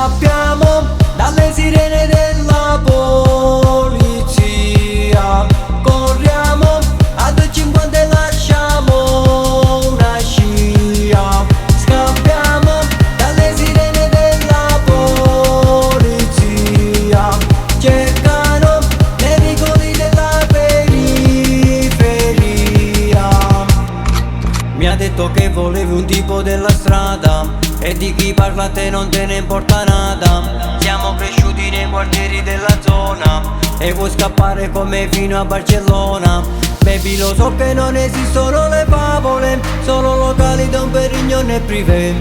Scappiamo dalle sirene della polizia, corriamo a 250 e lasciamo una scia. Scappiamo dalle sirene della polizia, cercano nei vicoli della periferia. Mi ha detto che volevi un tipo della strada e di chi parla a te non te ne importa nada. Siamo cresciuti nei quartieri della zona e vuoi scappare come fino a Barcellona. Baby, lo so che non esistono le favole, solo locali Don Perignon e privé.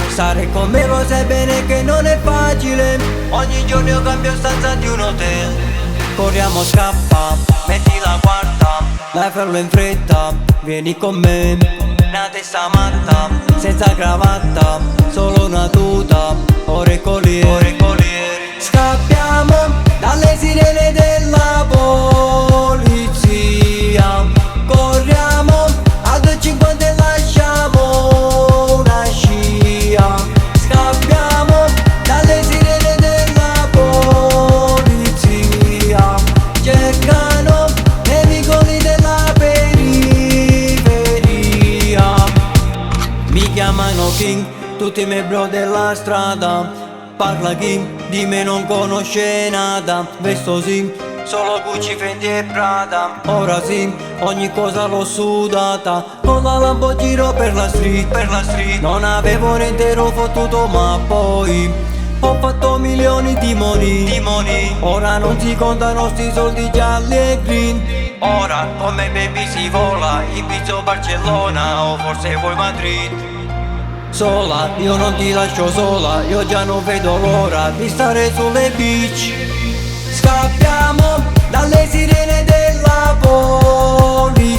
Stare con me lo sai bene che non è facile, ogni giorno io cambio stanza di un hotel. Corriamo, scappa, metti la quarta, dai farlo in fretta, vieni con me. Una testa matta, senza cravatta, solo una tuta, ore e collieri. Scappiamo dalle sirene della polizia, corriamo a 250 e lasciamo una scia. Scappiamo dalle sirene della polizia, cercano nei vicoli della periferia. Mi chiamano King, tutti i miei bro della strada. Parla King, di me non conosce nada. Vesto sì, solo Gucci, Fendi e Prada. Ora sì, ogni cosa l'ho sudata. Con la Lambo giro per la street. Non avevo niente, ero fottuto ma poi ho fatto milioni di money. Ora non si contano sti soldi gialli e green. Ora come baby si vola, Ibiza o Barcellona o forse vuoi Madrid. Sola, io non ti lascio sola, io già non vedo l'ora di stare sulle beach. Scappiamo dalle sirene della polizia,